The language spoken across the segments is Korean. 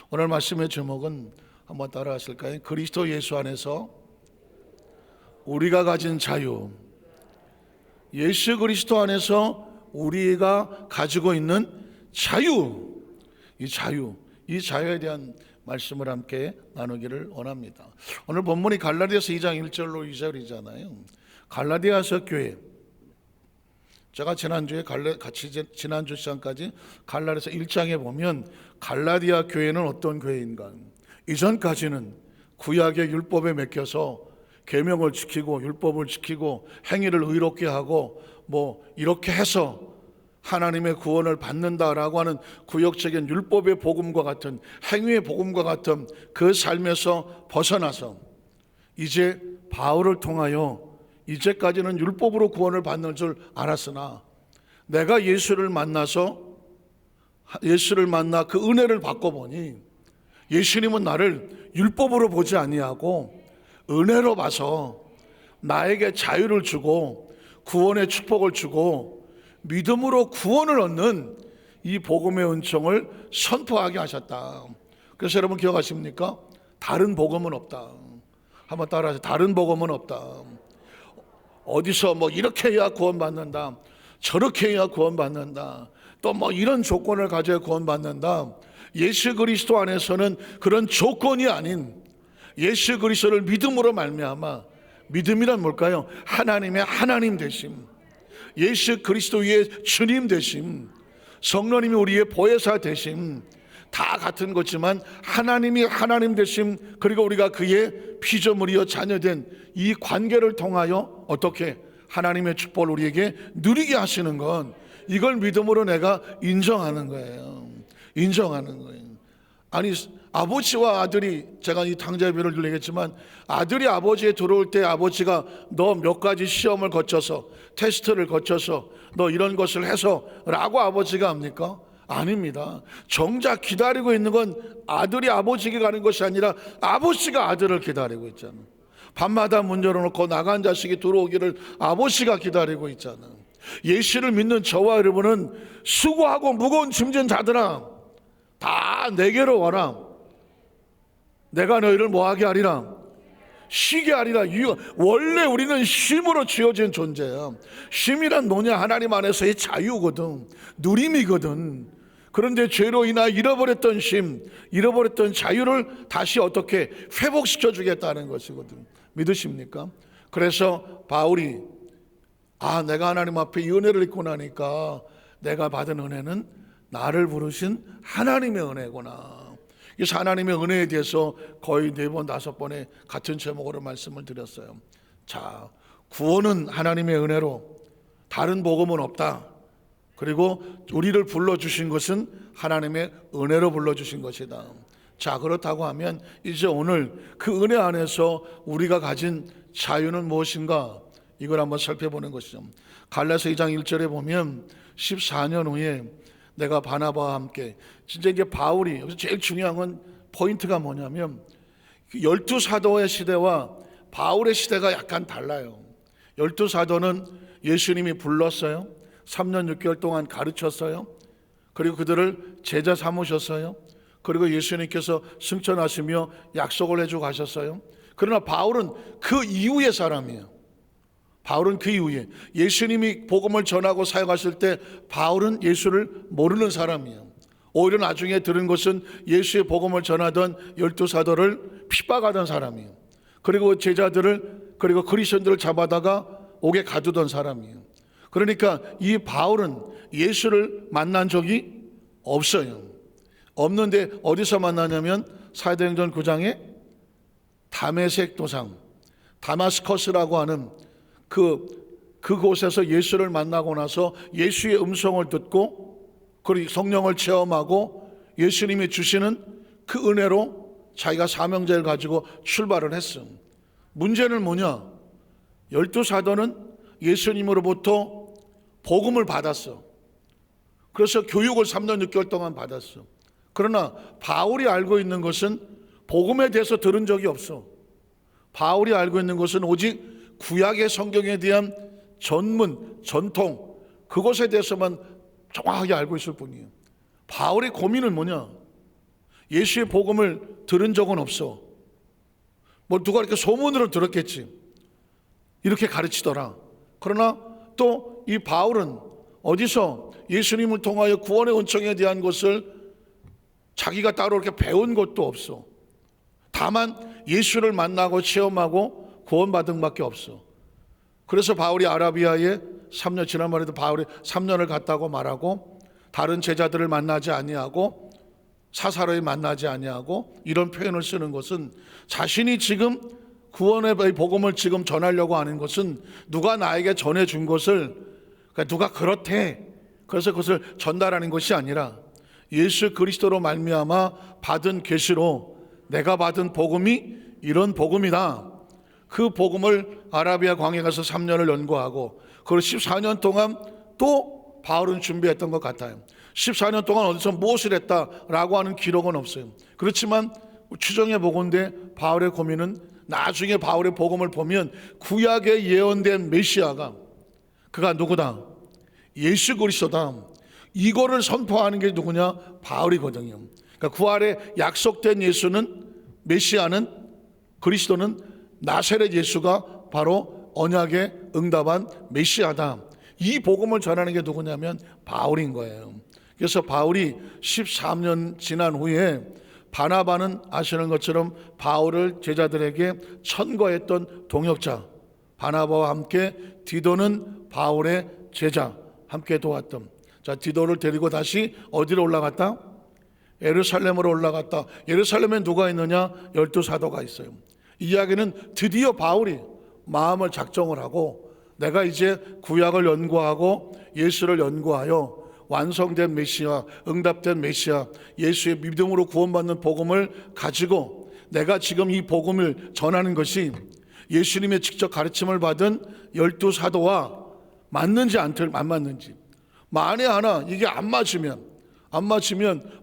오늘 말씀의 제목은 한번 따라 하실까요? 그리스도 예수 안에서 우리가 가진 자유. 예수 그리스도 안에서 우리가 가지고 있는 자유. 이 자유에 대한 말씀을 함께 나누기를 원합니다. 오늘 본문이 갈라디아서 2장 1절로 2절이잖아요. 갈라디아서 교회, 제가 지난주 시간까지 갈라디아서 1장에 보면 갈라디아 교회는 어떤 교회인가? 이전까지는 구약의 율법에 맡겨서 계명을 지키고 율법을 지키고 행위를 의롭게 하고 이렇게 해서 하나님의 구원을 받는다라고 하는 구역적인 율법의 복음과 같은 행위의 복음과 같은 그 삶에서 벗어나서 이제 바울을 통하여 이제까지는 율법으로 구원을 받는 줄 알았으나 내가 예수를 만나 그 은혜를 받고 보니 예수님은 나를 율법으로 보지 아니하고 은혜로 봐서 나에게 자유를 주고 구원의 축복을 주고 믿음으로 구원을 얻는 이 복음의 은총을 선포하게 하셨다. 그래서 여러분 기억하십니까? 다른 복음은 없다. 한번 따라하세요. 다른 복음은 없다. 어디서 이렇게 해야 구원받는다, 저렇게 해야 구원받는다, 또 이런 조건을 가져야 구원받는다. 예수 그리스도 안에서는 그런 조건이 아닌 예수 그리스도를 믿음으로 말미암아, 믿음이란 뭘까요? 하나님의 하나님 되심, 예수 그리스도 위에 주님 되심, 성령님이 우리의 보혜사 되심, 다 같은 거지만 하나님이 하나님 되심, 그리고 우리가 그의 피조물이여 자녀된 이 관계를 통하여 어떻게 하나님의 축복을 우리에게 누리게 하시는 건, 이걸 믿음으로 내가 인정하는 거예요. 인정하는 거예요. 아니, 아버지와 아들이, 제가 이 당자비를 얘기했지만, 아들이 아버지에 들어올 때 아버지가 너 몇 가지 시험을 거쳐서, 테스트를 거쳐서 너 이런 것을 해서 라고 아버지가 합니까? 아닙니다. 정작 기다리고 있는 건 아들이 아버지에게 가는 것이 아니라 아버지가 아들을 기다리고 있잖아. 밤마다 문 열어놓고 나간 자식이 들어오기를 아버지가 기다리고 있잖아. 예수를 믿는 저와 여러분은 수고하고 무거운 짐진 자들아, 다 내게로 와라. 내가 너희를 뭐하게 하리라? 쉬게 하리라. 원래 우리는 쉼으로 지어진 존재야. 쉼이란 뭐냐? 하나님 안에서의 자유거든, 누림이거든. 그런데 죄로 인하 잃어버렸던 쉼, 잃어버렸던 자유를 다시 어떻게 회복시켜 주겠다는 것이거든. 믿으십니까? 그래서 바울이 내가 하나님 앞에 이 은혜를 입고 나니까 내가 받은 은혜는 나를 부르신 하나님의 은혜구나. 그래서 하나님의 은혜에 대해서 거의 4번, 5번의 같은 제목으로 말씀을 드렸어요. 자, 구원은 하나님의 은혜로, 다른 복음은 없다. 그리고 우리를 불러주신 것은 하나님의 은혜로 불러주신 것이다. 자, 그렇다고 하면 이제 오늘 그 은혜 안에서 우리가 가진 자유는 무엇인가, 이걸 한번 살펴보는 것이죠. 갈라디아서 2장 1절에 보면 14년 후에 내가 바나바와 함께, 진짜 이게 바울이, 여기서 제일 중요한 건 포인트가 뭐냐면 12사도의 시대와 바울의 시대가 약간 달라요. 12사도는 예수님이 불렀어요. 3년 6개월 동안 가르쳤어요. 그리고 그들을 제자 삼으셨어요. 그리고 예수님께서 승천하시며 약속을 해주고 가셨어요. 그러나 바울은 그 이후의 사람이에요. 바울은 그 이후에 예수님이 복음을 전하고 사역하실 때 바울은 예수를 모르는 사람이에요. 오히려 나중에 들은 것은 예수의 복음을 전하던 12사도를 핍박하던 사람이에요. 그리고 제자들을, 그리고 그리스도인들을 잡아다가 옥에 가두던 사람이에요. 그러니까 이 바울은 예수를 만난 적이 없어요. 없는데 어디서 만나냐면 사도행전 9장에 다메섹 도상, 다마스커스라고 하는 그곳에서 예수를 만나고 나서 예수의 음성을 듣고, 그리고 성령을 체험하고 예수님이 주시는 그 은혜로 자기가 사명제를 가지고 출발을 했어. 문제는 뭐냐? 12사도는 예수님으로부터 복음을 받았어. 그래서 교육을 3년 6개월 동안 받았어. 그러나 바울이 알고 있는 것은 복음에 대해서 들은 적이 없어. 바울이 알고 있는 것은 오직 구약의 성경에 대한 전통, 그것에 대해서만 정확하게 알고 있을 뿐이에요. 바울의 고민은 뭐냐? 예수의 복음을 들은 적은 없어. 뭐 누가 이렇게 소문으로 들었겠지. 이렇게 가르치더라. 그러나 또 이 바울은 어디서 예수님을 통하여 구원의 은총에 대한 것을 자기가 따로 이렇게 배운 것도 없어. 다만 예수를 만나고 체험하고 구원받은 밖에 없어. 그래서 바울이 아라비아에 3년, 지난번에도 바울이 3년을 갔다고 말하고, 다른 제자들을 만나지 아니하고 사사로이 만나지 아니하고 이런 표현을 쓰는 것은, 자신이 지금 구원의 복음을 지금 전하려고 하는 것은 누가 나에게 전해준 것을, 그러니까 누가 그렇대 그래서 그것을 전달하는 것이 아니라 예수 그리스도로 말미암아 받은 계시로 내가 받은 복음이 이런 복음이다. 그 복음을 아라비아 광야에 가서 3년을 연구하고, 그리고 14년 동안 또 바울은 준비했던 것 같아요. 14년 동안 어디서 무엇을 했다라고 하는 기록은 없어요. 그렇지만 추정해 보건대 바울의 고민은, 나중에 바울의 복음을 보면 구약에 예언된 메시아가, 그가 누구다? 예수 그리스도다. 이거를 선포하는 게 누구냐? 바울이거든요. 그러니까 구약에 약속된 예수는, 메시아는, 그리스도는 나사렛 예수가 바로 언약에 응답한 메시아다. 이 복음을 전하는 게 누구냐면 바울인 거예요. 그래서 바울이 13년 지난 후에 바나바는 아시는 것처럼 바울을 제자들에게 천거했던 동역자, 바나바와 함께 디도는 바울의 제자, 함께 도왔던. 자, 디도를 데리고 다시 어디로 올라갔다? 예루살렘으로 올라갔다. 예루살렘에 누가 있느냐? 12사도가 있어요. 이 이야기는 드디어 바울이 마음을 작정을 하고, 내가 이제 구약을 연구하고 예수를 연구하여 완성된 메시아, 응답된 메시아, 예수의 믿음으로 구원받는 복음을 가지고 내가 지금 이 복음을 전하는 것이 예수님의 직접 가르침을 받은 12사도와 맞는지 안 맞는지, 만에 하나 이게 안 맞으면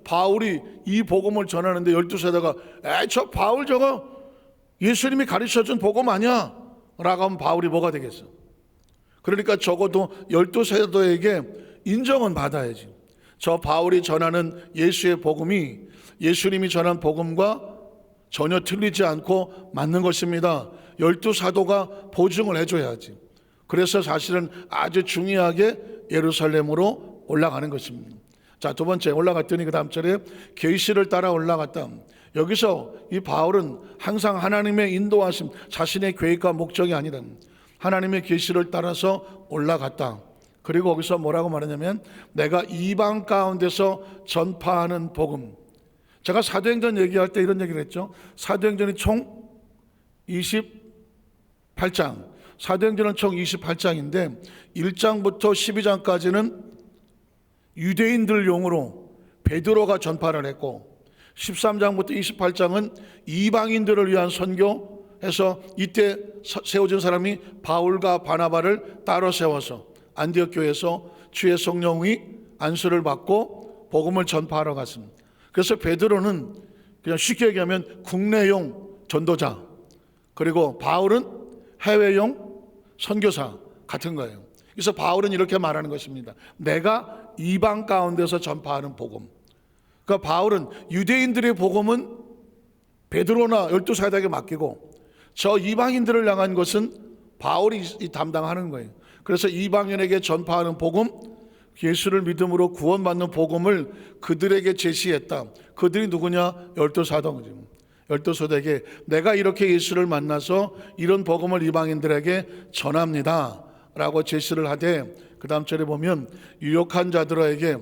바울이 이 복음을 전하는데 12사도가 저 바울 저거 예수님이 가르쳐준 복음 아니야? 라고 하면 바울이 뭐가 되겠어? 그러니까 적어도 12사도에게 인정은 받아야지. 저 바울이 전하는 예수의 복음이 예수님이 전한 복음과 전혀 틀리지 않고 맞는 것입니다. 12사도가 보증을 해줘야지. 그래서 사실은 아주 중요하게 예루살렘으로 올라가는 것입니다. 자, 두 번째 올라갔더니 그 다음 절에 계시를 따라 올라갔다. 여기서 이 바울은 항상 하나님의 인도하심, 자신의 계획과 목적이 아니라 하나님의 계시를 따라서 올라갔다. 그리고 거기서 뭐라고 말하냐면 내가 이방 가운데서 전파하는 복음. 제가 사도행전 얘기할 때 이런 얘기를 했죠. 사도행전이 총 28장, 사도행전은 총 28장인데 1장부터 12장까지는 유대인들용으로 베드로가 전파를 했고, 13장부터 28장은 이방인들을 위한 선교해서 이때 세워진 사람이 바울과 바나바를 따로 세워서 안디옥 교회에서 주의 성령이 안수를 받고 복음을 전파하러 갔습니다. 그래서 베드로는 그냥 쉽게 얘기하면 국내용 전도자, 그리고 바울은 해외용 선교사 같은 거예요. 그래서 바울은 이렇게 말하는 것입니다. 내가 이방 가운데서 전파하는 복음. 그러니까 바울은 유대인들의 복음은 베드로나 12사도에게 맡기고, 저 이방인들을 향한 것은 바울이 담당하는 거예요. 그래서 이방인에게 전파하는 복음, 예수를 믿음으로 구원받는 복음을 그들에게 제시했다. 그들이 누구냐? 12사도죠. 12사도에게 내가 이렇게 예수를 만나서 이런 복음을 이방인들에게 전합니다 라고 제시를 하되, 그 다음 절에 보면 유력한 자들에게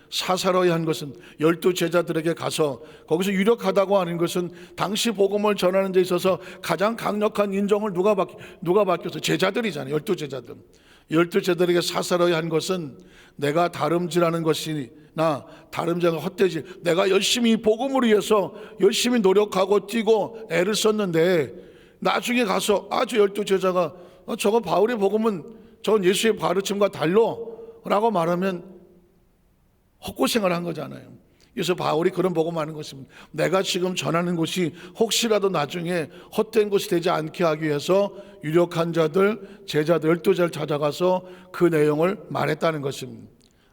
사사로이 한 것은 12제자들에게 가서, 거기서 유력하다고 하는 것은 당시 복음을 전하는 데 있어서 가장 강력한 인정을 누가 받겠어? 제자들이잖아요. 12제자들. 12제자들에게 사사로이 한 것은 내가 다름질하는 것이나 다름질하는 헛되지, 내가 열심히 복음을 위해서 열심히 노력하고 뛰고 애를 썼는데 나중에 가서 아주 12제자가 저거 바울의 복음은 저건 예수의 가르침과 달라 라고 말하면 헛고생을 한 거잖아요. 그래서 바울이 그런 복음하는 것입니다. 내가 지금 전하는 것이 혹시라도 나중에 헛된 것이 되지 않게 하기 위해서 유력한 자들, 제자들 12제자를 찾아가서 그 내용을 말했다는 것입니다.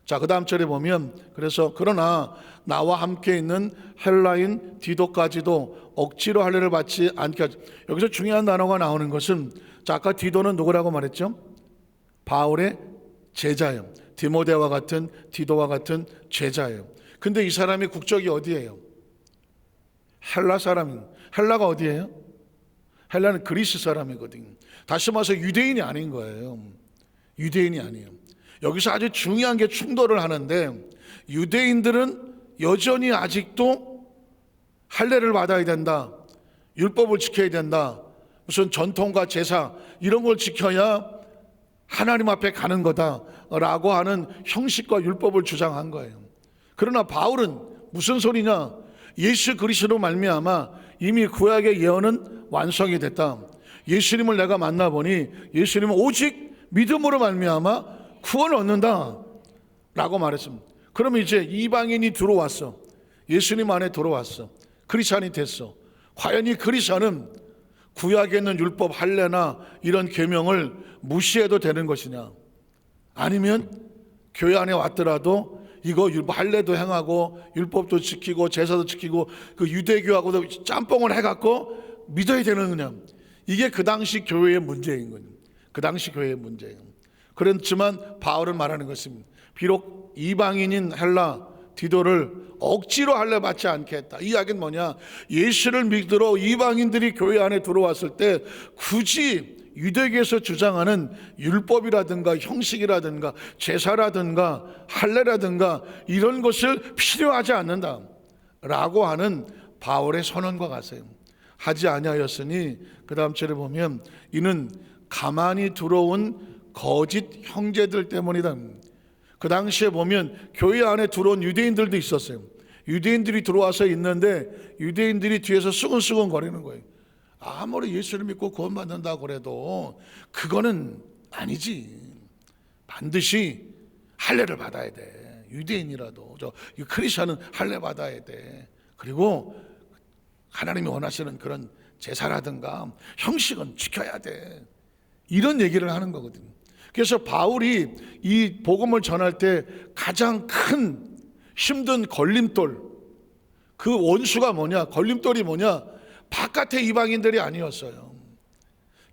자, 그 다음 절에 보면 그래서 그러나 나와 함께 있는 헬라인 디도까지도 억지로 할례를 받지 않게 하지. 여기서 중요한 단어가 나오는 것은, 자, 아까 디도는 누구라고 말했죠? 바울의 제자예요. 디모데와 같은, 디도와 같은 제자예요. 근데 이 사람이 국적이 어디예요? 헬라 사람이. 헬라가 어디예요? 헬라는 그리스 사람이거든요. 다시 말해서 유대인이 아닌 거예요. 유대인이 아니에요. 여기서 아주 중요한 게 충돌을 하는데, 유대인들은 여전히 아직도 할례를 받아야 된다, 율법을 지켜야 된다, 무슨 전통과 제사 이런 걸 지켜야 하나님 앞에 가는 거다라고 하는 형식과 율법을 주장한 거예요. 그러나 바울은 무슨 소리냐? 예수 그리스도로 말미암아 이미 구약의 예언은 완성이 됐다. 예수님을 내가 만나보니 예수님은 오직 믿음으로 말미암아 구원을 얻는다 라고 말했습니다. 그러면 이제 이방인이 들어왔어. 예수님 안에 들어왔어. 크리스찬이 됐어. 과연 이 크리스찬은 구약에 있는 율법 할례나 이런 계명을 무시해도 되는 것이냐? 아니면 교회 안에 왔더라도 이거 할례도 행하고 율법도 지키고 제사도 지키고 그 유대교하고도 짬뽕을 해갖고 믿어야 되는 거냐? 이게 그 당시 교회의 문제인 거예요. 그 당시 교회의 문제예요. 그렇지만 바울은 말하는 것입니다. 비록 이방인인 헬라 디도를 억지로 할례 받지 않게 했다. 이 이야기는 뭐냐? 예수를 믿으러 이방인들이 교회 안에 들어왔을 때 굳이 유대교에서 주장하는 율법이라든가 형식이라든가 제사라든가 할례라든가 이런 것을 필요하지 않는다 라고 하는 바울의 선언과 같아요. 하지 아니하였으니, 그 다음 절에 보면 이는 가만히 들어온 거짓 형제들 때문이다. 그 당시에 보면 교회 안에 들어온 유대인들도 있었어요. 유대인들이 들어와서 있는데 유대인들이 뒤에서 수근수근 거리는 거예요. 아무리 예수를 믿고 구원받는다고 그래도 그거는 아니지. 반드시 할례를 받아야 돼. 유대인이라도 크리스천은 할례 받아야 돼. 그리고 하나님이 원하시는 그런 제사라든가 형식은 지켜야 돼. 이런 얘기를 하는 거거든요. 그래서 바울이 이 복음을 전할 때 가장 큰 힘든 걸림돌, 그 원수가 뭐냐? 걸림돌이 뭐냐? 바깥의 이방인들이 아니었어요.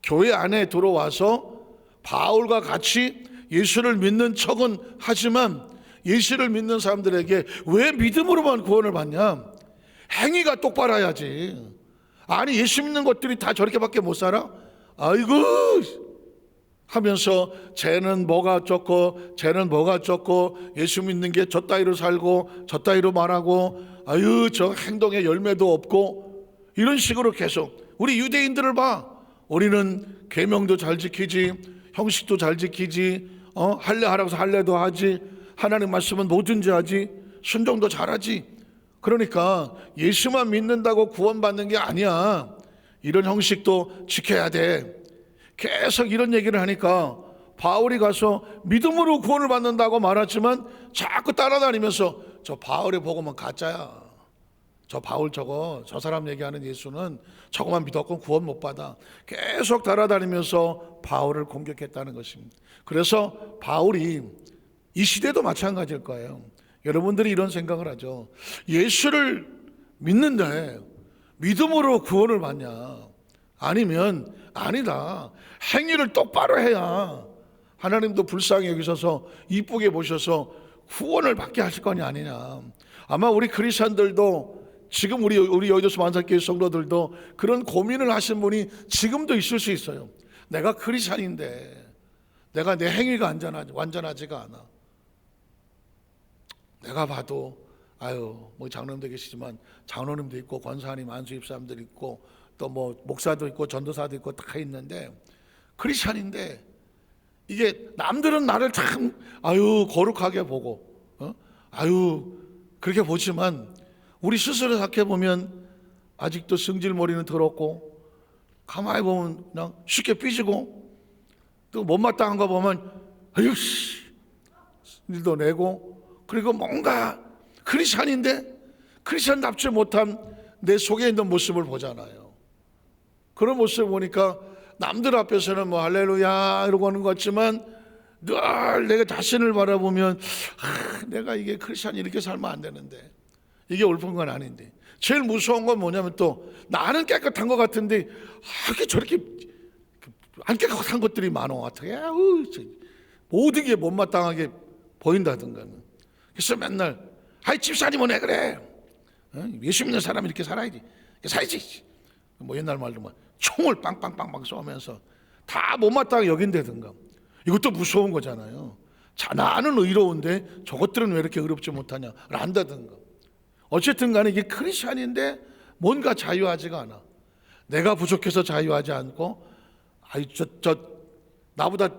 교회 안에 들어와서 바울과 같이 예수를 믿는 척은 하지만 예수를 믿는 사람들에게 왜 믿음으로만 구원을 받냐? 행위가 똑바라야지. 아니 예수 믿는 것들이 다 저렇게밖에 못 살아? 아이고 하면서 쟤는 뭐가 어쩌고 쟤는 뭐가 어쩌고 예수 믿는 게 저 따위로 살고 저 따위로 말하고 아유 저 행동에 열매도 없고 이런 식으로 계속. 우리 유대인들을 봐. 우리는 계명도 잘 지키지, 형식도 잘 지키지, 할례 하라고 해서 할례도 하지, 하나님 말씀은 뭐든지 하지, 순종도 잘하지. 그러니까 예수만 믿는다고 구원받는 게 아니야. 이런 형식도 지켜야 돼. 계속 이런 얘기를 하니까 바울이 가서 믿음으로 구원을 받는다고 말하지만 자꾸 따라다니면서 저 바울의 복음은 가짜야. 저 바울 저 사람 얘기하는 예수는 저거만 믿었고 구원 못 받아. 계속 따라다니면서 바울을 공격했다는 것입니다. 그래서 바울이 이 시대도 마찬가지일 거예요. 여러분들이 이런 생각을 하죠. 예수를 믿는데 믿음으로 구원을 받냐? 아니면 아니다. 행위를 똑바로 해야 하나님도 불쌍히 여기셔서 이쁘게 보셔서 구원을 받게 하실 거니 아니냐. 아마 우리 크리스천들도 지금 우리 여의도서 만삭교회 성도들도 그런 고민을 하신 분이 지금도 있을 수 있어요. 내가 크리스천인데 내가 내 행위가 완전하지가 않아. 내가 봐도 뭐 장로님도 계시지만 장로님도 있고 권사님 안수입사님들 있고 또 뭐 목사도 있고 전도사도 있고 다 있는데 크리스천인데 이게 남들은 나를 참 거룩하게 보고 그렇게 보지만 우리 스스로 생각해 보면 아직도 승질머리는 더럽고 가만히 보면 그냥 쉽게 삐지고 또 못마땅한 거 보면 일도 내고 그리고 뭔가 크리스천인데 크리스천답지 못한 내 속에 있는 모습을 보잖아요. 그런 모습을 보니까 남들 앞에서는 뭐 할렐루야 이러고 하는 것 같지만 늘 내가 자신을 바라보면 내가 이게 크리스찬이 이렇게 살면 안 되는데, 이게 옳은 건 아닌데, 제일 무서운 건 뭐냐면 또 나는 깨끗한 것 같은데 이게 저렇게 안 깨끗한 것들이 많아. 어떻게 모든 게 못마땅하게 보인다든가. 그래서 맨날 집사님은 왜 그래? 예수 믿는 사람이 이렇게 살아야지, 이렇게 살지. 뭐 옛날 말로 뭐 총을 빵빵빵빵 쏘면서 다 못마땅하게 여긴다든가. 이것도 무서운 거잖아요. 자, 나는 의로운데 저것들은 왜 이렇게 의롭지 못하냐 한다든가. 어쨌든 간에 이게 크리스찬인데 뭔가 자유하지가 않아. 내가 부족해서 자유하지 않고 나보다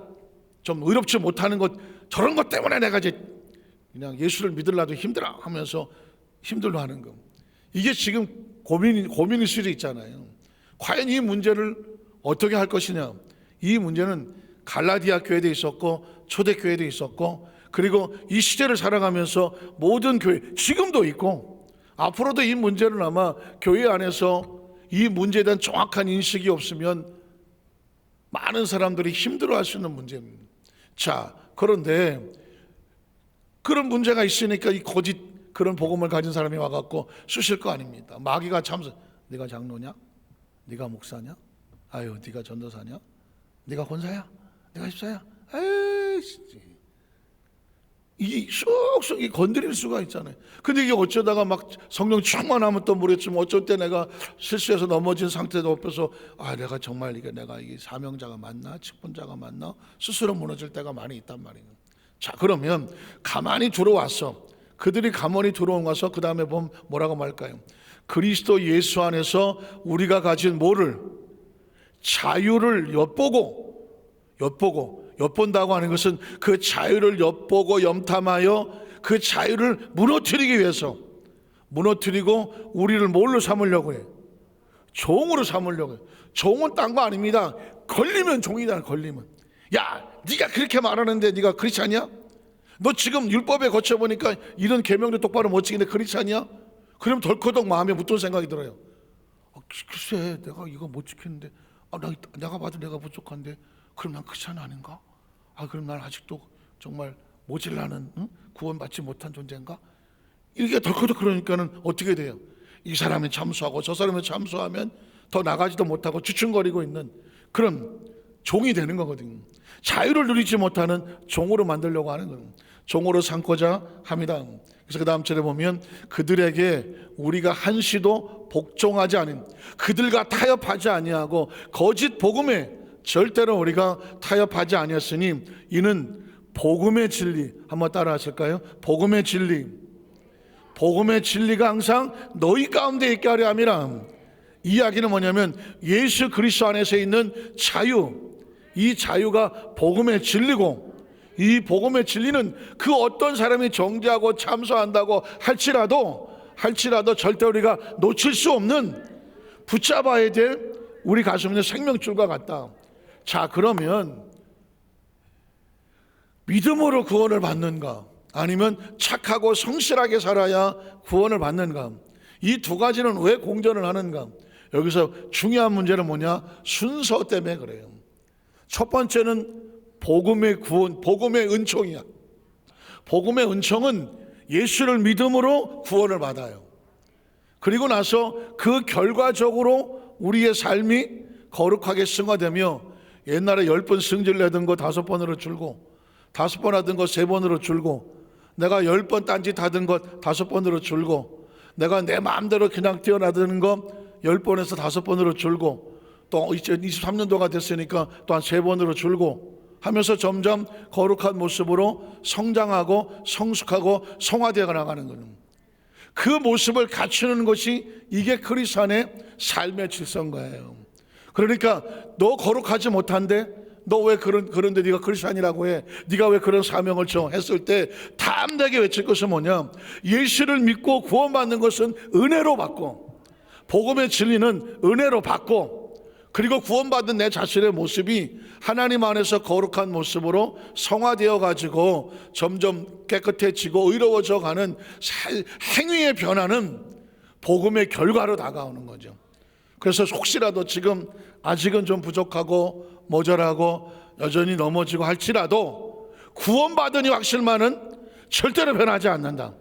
좀 의롭지 못하는 것, 저런 것 때문에 내가 이제 그냥 예수를 믿으려도 힘들어 하면서 힘들어 하는 거. 이게 지금 고민일 수도 있잖아요. 과연 이 문제를 어떻게 할 것이냐. 이 문제는 갈라디아 교회도 있었고 초대교회도 있었고, 그리고 이 시대를 살아가면서 모든 교회 지금도 있고, 앞으로도 이 문제는 아마 교회 안에서 이 문제에 대한 정확한 인식이 없으면 많은 사람들이 힘들어할 수 있는 문제입니다. 자, 그런데 그런 문제가 있으니까 이 거짓 그런 복음을 가진 사람이 와갖고 쑤실 거 아닙니다. 마귀가 참서, 네가 장로냐? 네가 목사냐? 아유, 네가 전도사냐? 네가 권사야? 네가 집사야? 에이, 이게 쑥쑥 건드릴 수가 있잖아요. 근데 이게 어쩌다가 막 성령 충만하면 또 모르겠지만, 어쩔 때 내가 실수해서 넘어진 상태도 없어서 내가 정말 내가 이게 사명자가 맞나, 직분자가 맞나 스스로 무너질 때가 많이 있단 말이에요. 자, 그러면 가만히 들어왔어. 그들이 가만히 들어온 거서 그 다음에 보면 뭐라고 말할까요? 그리스도 예수 안에서 우리가 가진 뭐를, 자유를 엿본다고 하는 것은 그 자유를 엿보고 염탐하여 그 자유를 무너뜨리기 위해서, 무너뜨리고 우리를 뭘로 삼으려고 해? 종으로 삼으려고 해. 종은 딴 거 아닙니다. 걸리면 종이다. 걸리면. 야, 네가 그렇게 말하는데 네가 크리스찬이야? 너 지금 율법에 거쳐보니까 이런 계명도 똑바로 못 지키는데 크리스찬이야? 그럼 덜커덕 마음에 묻던 생각이 들어요. 글쎄, 내가 이거 못 지키는데 내가 봐도 내가 부족한데 그럼 난 크리스찬 아닌가? 그럼 난 아직도 정말 모질라는, 구원받지 못한 존재인가? 이게 덜커덕 그러니까는 어떻게 돼요? 이 사람은 참수하고 저 사람은 참수하면 더 나가지도 못하고 주춤거리고 있는 그런 종이 되는 거거든요. 자유를 누리지 못하는 종으로 만들려고 하는 거예요. 종으로 삼고자 합니다. 그래서 그 다음 절에 보면 그들에게 우리가 한시도 복종하지 않은, 그들과 타협하지 아니하고 거짓 복음에 절대로 우리가 타협하지 아니었으니 이는 복음의 진리, 한번 따라 하실까요? 복음의 진리. 복음의 진리가 항상 너희 가운데 있게 하려 함이라. 이 이야기는 뭐냐면 예수 그리스도 안에서 있는 자유, 이 자유가 복음의 진리고, 이 복음의 진리는 그 어떤 사람이 정죄하고 참소한다고 할지라도 절대 우리가 놓칠 수 없는, 붙잡아야 될 우리 가슴에 있는 생명줄과 같다. 자, 그러면 믿음으로 구원을 받는가, 아니면 착하고 성실하게 살아야 구원을 받는가? 이 두 가지는 왜 공존을 하는가? 여기서 중요한 문제는 뭐냐? 순서 때문에 그래요. 첫 번째는 복음의 구원, 복음의 은총이야. 복음의 은총은 예수를 믿음으로 구원을 받아요. 그리고 나서 그 결과적으로 우리의 삶이 거룩하게 승화되며, 옛날에 10번 승질 내던 거 5번으로 줄고, 5번 하던 거 3번으로 줄고, 내가 10번 딴짓 하던 것 5번으로 줄고, 내가 내 마음대로 그냥 뛰어나드는 거 10번에서 5번으로 줄고, 또 23년도가 됐으니까 또 한 3번으로 줄고 하면서 점점 거룩한 모습으로 성장하고 성숙하고 성화되어 나가는 거예요. 그 모습을 갖추는 것이 이게 크리스찬의 삶의 질서인 거예요. 그러니까 너 거룩하지 못한데 너 왜 그런데 네가 크리스찬이라고 해? 네가 왜 그런 사명을 했을 때 담대하게 외칠 것은 뭐냐? 예수를 믿고 구원받는 것은 은혜로 받고, 복음의 진리는 은혜로 받고, 그리고 구원받은 내 자신의 모습이 하나님 안에서 거룩한 모습으로 성화되어 가지고 점점 깨끗해지고 의로워져 가는 행위의 변화는 복음의 결과로 다가오는 거죠. 그래서 혹시라도 지금 아직은 좀 부족하고 모자라고 여전히 넘어지고 할지라도 구원받으니 확실만은 절대로 변하지 않는다.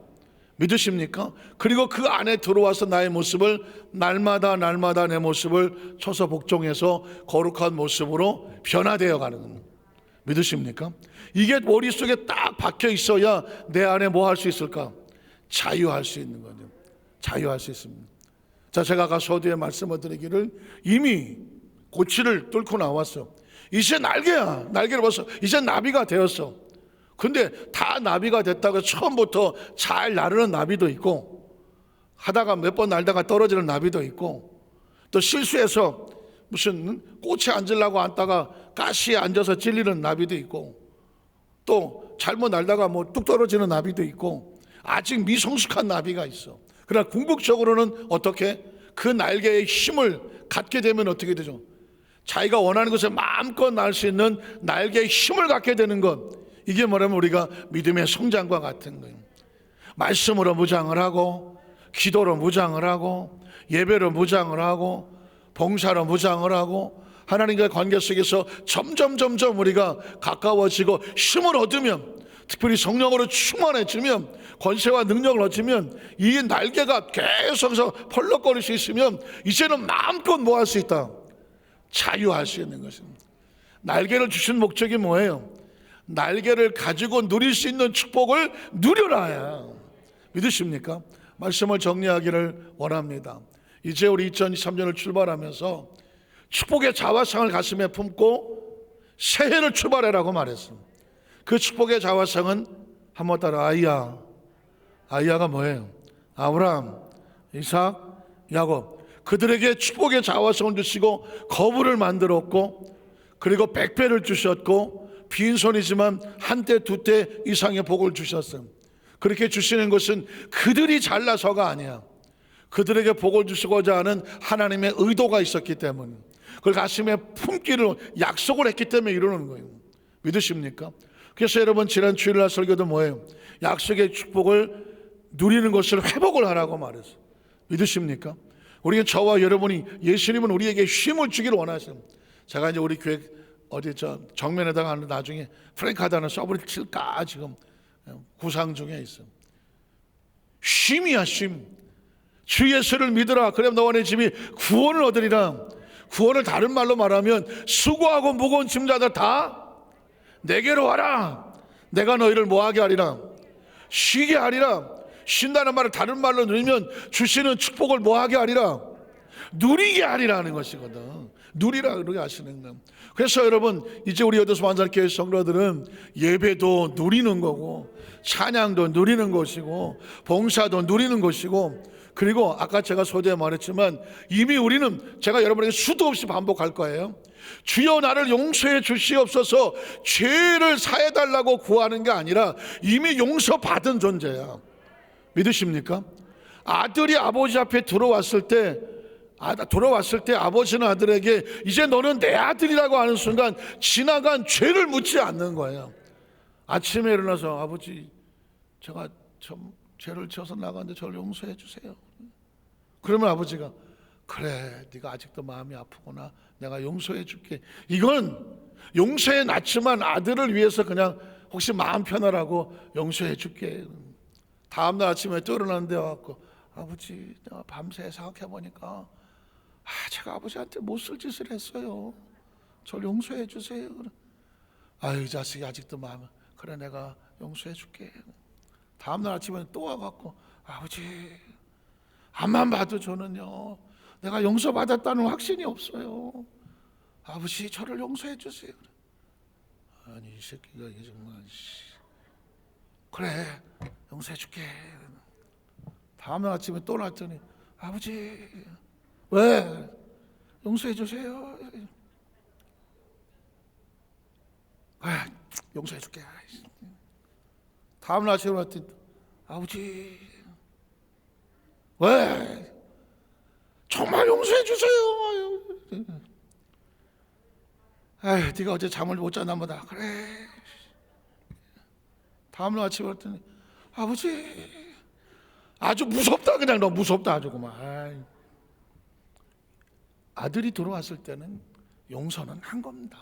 믿으십니까? 그리고 그 안에 들어와서 나의 모습을 날마다 내 모습을 쳐서 복종해서 거룩한 모습으로 변화되어 가는 겁니다. 믿으십니까? 이게 머릿속에 딱 박혀 있어야 내 안에 뭐 할 수 있을까? 자유할 수 있는 거죠. 자유할 수 있습니다. 자, 제가 아까 서두에 말씀을 드리기를 이미 고치를 뚫고 나왔어. 이제 날개야. 날개를 벗어. 이제 나비가 되었어. 근데 다 나비가 됐다고 처음부터 잘 나르는 나비도 있고, 하다가 몇 번 날다가 떨어지는 나비도 있고, 또 실수해서 무슨 꽃에 앉으려고 앉다가 가시에 앉아서 찔리는 나비도 있고, 또 잘못 날다가 뭐 뚝 떨어지는 나비도 있고, 아직 미성숙한 나비가 있어. 그러나 궁극적으로는 어떻게? 그 날개의 힘을 갖게 되면 어떻게 되죠? 자기가 원하는 것을 마음껏 날 수 있는 날개의 힘을 갖게 되는 것, 이게 뭐냐면 우리가 믿음의 성장과 같은 거예요. 말씀으로 무장을 하고, 기도로 무장을 하고, 예배로 무장을 하고, 봉사로 무장을 하고, 하나님과의 관계 속에서 점점 우리가 가까워지고 힘을 얻으면, 특별히 성령으로 충만해지면, 권세와 능력을 얻으면, 이 날개가 계속해서 펄럭거릴 수 있으면 이제는 마음껏 뭐 할 수 있다? 자유할 수 있는 것입니다. 날개를 주신 목적이 뭐예요? 날개를 가지고 누릴 수 있는 축복을 누려라야. 믿으십니까? 말씀을 정리하기를 원합니다. 이제 우리 2023년을 출발하면서 축복의 자화상을 가슴에 품고 새해를 출발해라고 말했습니다. 그 축복의 자화상은 한번 따라 아이야가 뭐예요? 아브라함, 이삭, 야곱. 그들에게 축복의 자화상을 주시고 거부를 만들었고, 그리고 100배를 주셨고, 빈손이지만 한때 두 때 이상의 복을 주셨어요. 그렇게 주시는 것은 그들이 잘나서가 아니야. 그들에게 복을 주시고자 하는 하나님의 의도가 있었기 때문에, 그걸 가슴에 품기를 약속을 했기 때문에 이러는 거예요. 믿으십니까? 그래서 여러분, 지난 주일날 설교도 뭐예요? 약속의 축복을 누리는 것을 회복을 하라고 말했어요. 믿으십니까? 우리는 저와 여러분이, 예수님은 우리에게 쉼을 주기를 원하세요. 제가 이제 우리 교회 어디 정면에다가 나중에 프랭카다는 서브를 칠까 지금 구상 중에 있어요. 쉼이야, 쉼. 주 예수를 믿으라. 그럼 너와 내 집이 구원을 얻으리라. 구원을 다른 말로 말하면 수고하고 무거운 짐자들 다 내게로 와라. 내가 너희를 뭐하게 하리라? 쉬게 하리라. 쉰다는 말을 다른 말로 누리면 주시는 축복을 뭐하게 하리라? 누리게 하리라는 것이거든. 누리라 그러게 하시는 거예요. 그래서 여러분, 이제 우리 여도소 완전교회 성도들은 예배도 누리는 거고, 찬양도 누리는 것이고, 봉사도 누리는 것이고, 그리고 아까 제가 소대에 말했지만 이미 우리는, 제가 여러분에게 수도 없이 반복할 거예요. 주여 나를 용서해 주시옵소서, 죄를 사해달라고 구하는 게 아니라 이미 용서받은 존재야. 믿으십니까? 아들이 아버지 앞에 들어왔을 때 아버지는 아들에게 이제 너는 내 아들이라고 하는 순간 지나간 죄를 묻지 않는 거예요. 아침에 일어나서 아버지, 제가 좀 죄를 지어서 나갔는데 저를 용서해 주세요. 그러면 아버지가 그래, 네가 아직도 마음이 아프구나, 내가 용서해 줄게. 이건 용서해 놨지만 아들을 위해서 그냥 혹시 마음 편하라고 용서해 줄게. 다음날 아침에 또 일어났는데 와갖고 아버지, 내가 밤새 생각해 보니까 제가 아버지한테 못쓸 짓을 했어요. 저를 용서해 주세요. 아유, 이 자식이 아직도 마음, 그래 내가 용서해 줄게. 다음날 아침에 또 와갖고 아버지, 앞만 봐도 저는요 내가 용서받았다는 확신이 없어요. 아버지, 저를 용서해 주세요. 아니, 이 새끼가 이게 정말, 그래 용서해 줄게. 다음날 아침에 또 났더니 아버지, 왜? 용서해 주세요. 용서해 줄게. 다음날 아침에 왔더니 아버지, 왜? 정말 용서해 주세요. 네가 어제 잠을 못 잤나 보다. 그래. 다음날 아침에 왔더니 아버지, 아주 무섭다. 그냥 너 무섭다 아주 그만. 아들이 들어왔을 때는 용서는 한 겁니다.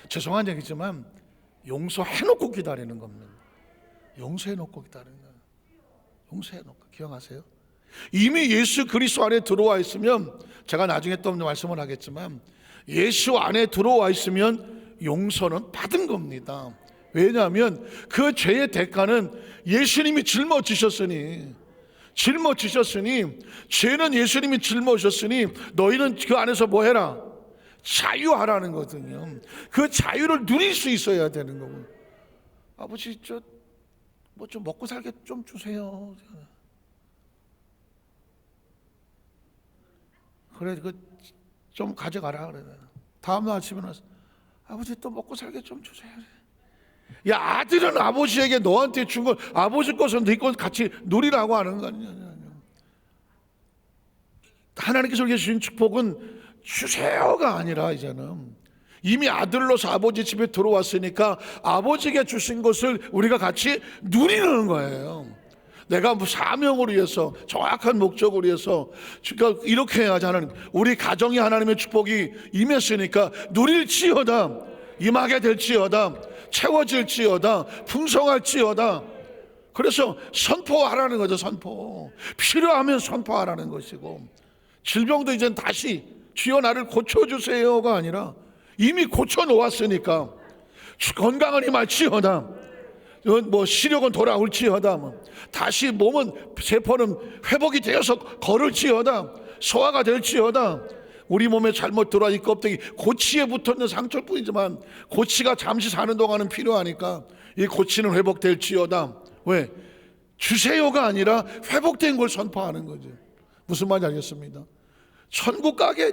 죄송한 얘기지만 용서해놓고 기다리는 겁니다. 용서해놓고 기다리는 거예요. 용서해놓고. 기억하세요? 이미 예수 그리스도 안에 들어와 있으면, 제가 나중에 또 말씀을 하겠지만, 예수 안에 들어와 있으면 용서는 받은 겁니다. 왜냐하면 그 죄의 대가는 예수님이 짊어지셨으니, 죄는 예수님이 짊어지셨으니 너희는 그 안에서 뭐 해라? 자유하라는 거거든요. 그 자유를 누릴 수 있어야 되는 거고. 아버지, 저 뭐 좀 먹고 살게 좀 주세요. 그래, 그 좀 가져가라 그래. 다음날 아침에 나서 아버지 또 먹고 살게 좀 주세요. 야, 아들은 아버지에게 너한테 준 걸 아버지 것은 네 것 같이 누리라고 하는 거 아니냐. 하나님께서 주신 축복은 주세요가 아니라 이제는 이미 아들로서 아버지 집에 들어왔으니까 아버지에게 주신 것을 우리가 같이 누리는 거예요. 내가 뭐 사명을 위해서, 정확한 목적을 위해서, 그러니까 이렇게 해야지. 하나님, 우리 가정에 하나님의 축복이 임했으니까 누릴지어다, 임하게 될지어다, 채워질지어다, 풍성할지어다. 그래서 선포하라는 거죠. 선포. 필요하면 선포하라는 것이고, 질병도 이젠 다시 주여 나를 고쳐주세요가 아니라 이미 고쳐놓았으니까 건강은 임할지어다, 뭐 시력은 돌아올지어다, 다시 몸은, 세포는 회복이 되어서 걸을지어다, 소화가 될지어다. 우리 몸에 잘못 들어와 이 껍데기, 고치에 붙어있는 상처일 뿐이지만 고치가 잠시 사는 동안은 필요하니까 이 고치는 회복될지어다. 왜? 주세요가 아니라 회복된 걸 선포하는 거죠. 무슨 말인지 알겠습니다. 천국 가게,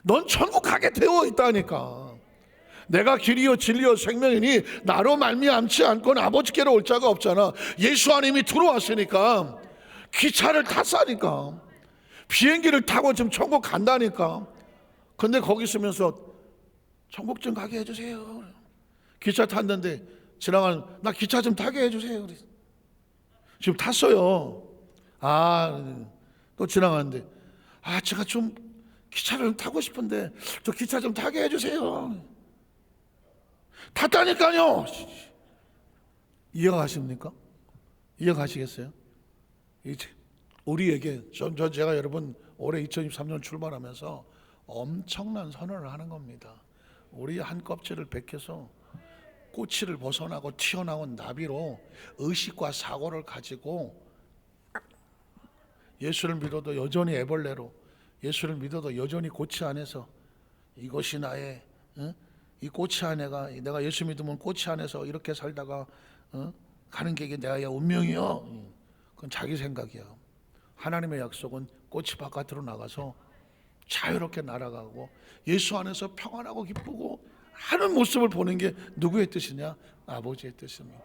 넌 천국 가게 되어 있다니까. 내가 길이요 진리요 생명이니 나로 말미암지 않고는 아버지께로 올 자가 없잖아. 예수 안에 이미 들어왔으니까. 기차를 탔으니까, 비행기를 타고 지금 천국 간다니까. 근데 거기 있으면서 천국 좀 가게 해주세요. 기차 탔는데 지나가는, 나 기차 좀 타게 해주세요. 지금 탔어요. 또 지나가는데, 제가 좀 기차를 타고 싶은데 저 기차 좀 타게 해주세요. 탔다니까요. 이해가십니까? 이해가시겠어요? 우리에게, 제가 여러분 올해 2023년 출발하면서 엄청난 선언을 하는 겁니다. 우리 한 껍질을 벗겨서 꼬치를 벗어나고 튀어나온 나비로 의식과 사고를 가지고 예수를 믿어도 여전히 애벌레로, 예수를 믿어도 여전히 고치 안에서, 이것이 나의 이 꼬치 안에가, 내가 예수 믿으면 꼬치 안에서 이렇게 살다가 가는 게 이게 내가 운명이요. 그건 자기 생각이야. 하나님의 약속은 꼬치 바깥으로 나가서 자유롭게 날아가고 예수 안에서 평안하고 기쁘고 하는 모습을 보는 게 누구의 뜻이냐? 아버지의 뜻입니다.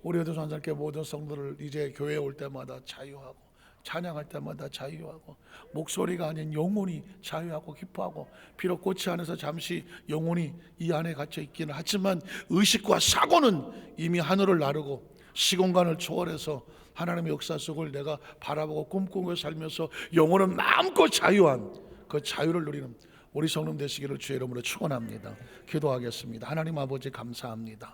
우리 어도산살교 모든 성도를 이제 교회에 올 때마다 자유하고, 찬양할 때마다 자유하고, 목소리가 아닌 영혼이 자유하고 기뻐하고, 비록 고치 안에서 잠시 영혼이 이 안에 갇혀 있기는 하지만 의식과 사고는 이미 하늘을 나르고 시공간을 초월해서 하나님의 역사 속을 내가 바라보고 꿈꾸며 살면서 영혼은 마음껏 자유한 그 자유를 누리는 우리 성령 되시기를 주의 이름으로 축원합니다. 기도하겠습니다. 하나님 아버지 감사합니다.